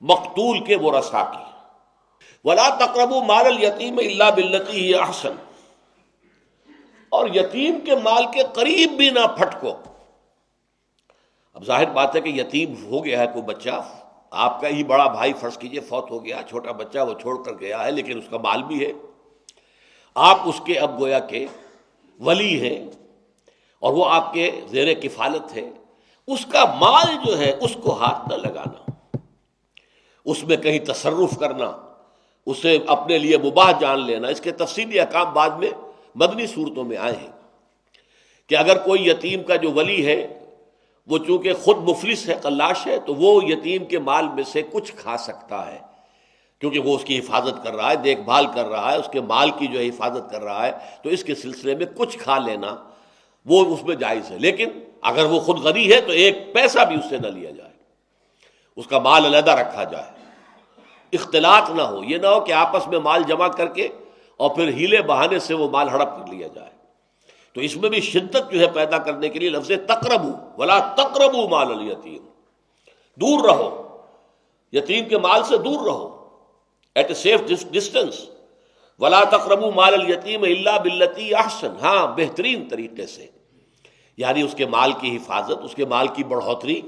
مقتول کے ورثاء کی۔ ولا تقربوا مال الیتیم الا بالتی ہی احسن، اور یتیم کے مال کے قریب بھی نہ پھٹکو۔ اب ظاہر بات ہے کہ یتیم ہو گیا ہے کوئی بچہ، آپ کا ہی بڑا بھائی فرض کیجئے فوت ہو گیا، چھوٹا بچہ وہ چھوڑ کر گیا ہے، لیکن اس کا مال بھی ہے، آپ اس کے اب گویا کہ ولی ہیں اور وہ آپ کے زیر کفالت ہے، اس کا مال جو ہے اس کو ہاتھ نہ لگانا، اس میں کہیں تصرف کرنا، اسے اپنے لیے مباح جان لینا۔ اس کے تفصیلی احکام بعد میں مدنی صورتوں میں آئے ہیں کہ اگر کوئی یتیم کا جو ولی ہے وہ چونکہ خود مفلس ہے، قلاش ہے، تو وہ یتیم کے مال میں سے کچھ کھا سکتا ہے، کیونکہ وہ اس کی حفاظت کر رہا ہے، دیکھ بھال کر رہا ہے، اس کے مال کی جو ہے حفاظت کر رہا ہے، تو اس کے سلسلے میں کچھ کھا لینا وہ اس میں جائز ہے۔ لیکن اگر وہ خود غنی ہے تو ایک پیسہ بھی اس سے نہ لیا جائے، اس کا مال علیحدہ رکھا جائے، اختلاط نہ ہو، یہ نہ ہو کہ آپس میں مال جمع کر کے اور پھر ہیلے بہانے سے وہ مال ہڑپ کر لیا جائے۔ تو اس میں بھی شدت جو ہے پیدا کرنے کے لیے لفظ تقربو، ولا تقربوا مال الیتیم، دور رہو، یتیم کے مال سے دور رہو، ایٹ اے سیف ڈسٹینس۔ ولا تقربوا مال الیتیم الا بالتی احسن، ہاں بہترین طریقے سے، یعنی اس کے مال کی حفاظت، اس کے مال کی بڑھوتری۔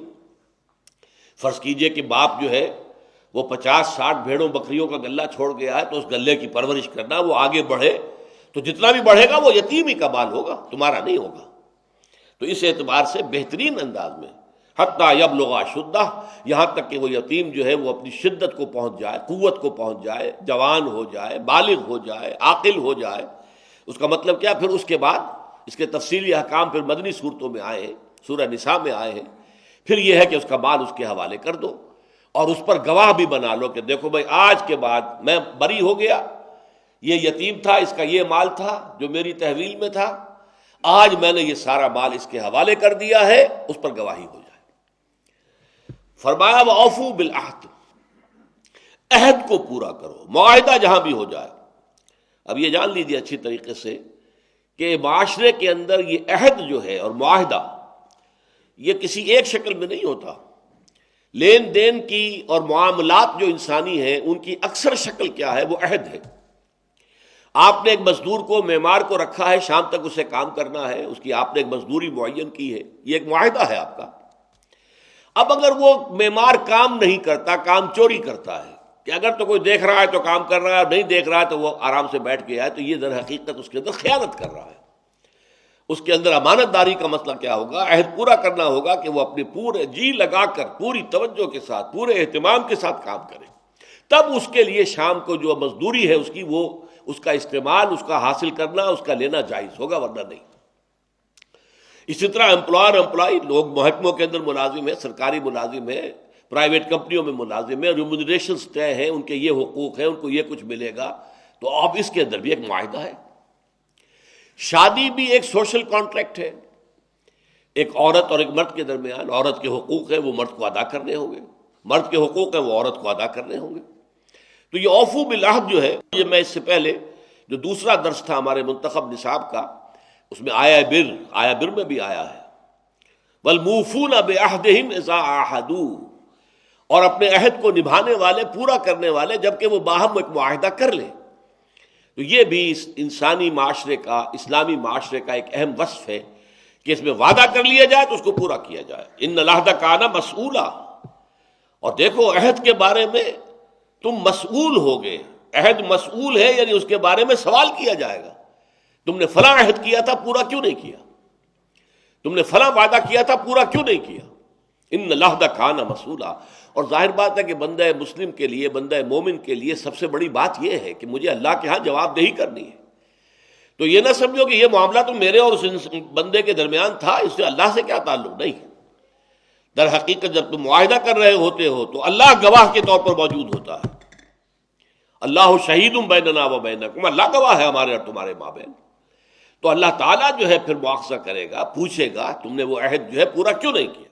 فرض کیجئے کہ باپ جو ہے وہ 50-60 بھیڑوں بکریوں کا غلہ چھوڑ گیا ہے، تو اس غلے کی پرورش کرنا، وہ آگے بڑھے تو جتنا بھی بڑھے گا وہ یتیم ہی کا مال ہوگا، تمہارا نہیں ہوگا۔ تو اس اعتبار سے بہترین انداز میں حتیٰ یبلغ اشدہ، یہاں تک کہ وہ یتیم جو ہے وہ اپنی شدت کو پہنچ جائے، قوت کو پہنچ جائے، جوان ہو جائے، بالغ ہو جائے، عاقل ہو جائے۔ اس کا مطلب کیا؟ پھر اس کے بعد اس کے تفصیلی احکام پھر مدنی صورتوں میں آئے ہیں، سورہ نساء میں آئے ہیں۔ پھر یہ ہے کہ اس کا مال اس کے حوالے کر دو، اور اس پر گواہ بھی بنا لو کہ دیکھو بھائی آج کے بعد میں بری ہو گیا، یہ یتیم تھا، اس کا یہ مال تھا جو میری تحویل میں تھا، آج میں نے یہ سارا مال اس کے حوالے کر دیا ہے، اس پر گواہی ہو جائے۔ فرمایا وَأَوْفُوا بِالْعَهْدِ، عہد کو پورا کرو، معاہدہ جہاں بھی ہو جائے۔ اب یہ جان لیجیے اچھی طریقے سے کہ معاشرے کے اندر یہ عہد جو ہے اور معاہدہ یہ کسی ایک شکل میں نہیں ہوتا، لین دین کی اور معاملات جو انسانی ہیں ان کی اکثر شکل کیا ہے؟ وہ عہد ہے۔ آپ نے ایک مزدور کو، معمار کو رکھا ہے، شام تک اسے کام کرنا ہے، اس کی آپ نے ایک مزدوری معین کی ہے، یہ ایک معاہدہ ہے آپ کا۔ اب اگر وہ معمار کام نہیں کرتا، کام چوری کرتا ہے کہ اگر تو کوئی دیکھ رہا ہے تو کام کر رہا ہے، نہیں دیکھ رہا ہے تو وہ آرام سے بیٹھ گیا ہے، تو یہ در حقیقت اس کے اندر خیانت کر رہا ہے۔ اس کے اندر امانت داری کا مسئلہ کیا ہوگا؟ عہد پورا کرنا ہوگا کہ وہ اپنے پورے جی لگا کر، پوری توجہ کے ساتھ، پورے اہتمام کے ساتھ کام کرے، تب اس کے لیے شام کو جو مزدوری ہے اس کی، وہ اس کا استعمال، اس کا حاصل کرنا، اس کا لینا جائز ہوگا، ورنہ نہیں۔ اسی طرح امپلائر امپلائی، لوگ محکموں کے اندر ملازم ہیں، سرکاری ملازم ہیں، پرائیویٹ کمپنیوں میں ملازم ہیں، ریمونریشنز طے ہیں، ان کے یہ حقوق ہیں، ان کو یہ کچھ ملے گا، تو اب اس کے اندر بھی ایک معاہدہ ہے۔ شادی بھی ایک سوشل کانٹریکٹ ہے، ایک عورت اور ایک مرد کے درمیان۔ عورت کے حقوق ہیں وہ مرد کو ادا کرنے ہوں گے، مرد کے حقوق ہیں وہ عورت کو ادا کرنے ہوں گے۔ تو یہ اوفو بالعہد جو ہے، یہ میں اس سے پہلے جو دوسرا درس تھا ہمارے منتخب نصاب کا، اس میں آیا بر میں بھی آیا ہے، والموفون بعہدہم اذا عاہدوا، اور اپنے عہد کو نبھانے والے، پورا کرنے والے، جبکہ وہ باہم ایک معاہدہ کر لیں۔ تو یہ بھی انسانی معاشرے کا، اسلامی معاشرے کا ایک اہم وصف ہے کہ اس میں وعدہ کر لیا جائے تو اس کو پورا کیا جائے۔ ان العہد کان مسئولا، اور دیکھو عہد کے بارے میں تم مسئول ہوگے، عہد مسئول ہے، یعنی اس کے بارے میں سوال کیا جائے گا۔ تم نے فلاں عہد کیا تھا، پورا کیوں نہیں کیا؟ تم نے فلاں وعدہ کیا تھا، پورا کیوں نہیں کیا؟ ان العہد کان مسئولا۔ اور ظاہر بات ہے کہ بندہ مسلم کے لیے، بندہ مومن کے لیے سب سے بڑی بات یہ ہے کہ مجھے اللہ کے ہاں جواب دہی کرنی ہے۔ تو یہ نہ سمجھو کہ یہ معاملہ تو میرے اور اس بندے کے درمیان تھا، اس سے اللہ سے کیا تعلق، نہیں۔ در حقیقت جب تم معاہدہ کر رہے ہوتے ہو تو اللہ گواہ کے طور پر موجود ہوتا ہے۔ اللہ شہید بیننا و بینکم، اللہ گواہ ہے ہمارے اور تمہارے مابین۔ تو اللہ تعالیٰ جو ہے پھر مواخذہ کرے گا، پوچھے گا تم نے وہ عہد جو ہے پورا کیوں نہیں کیا۔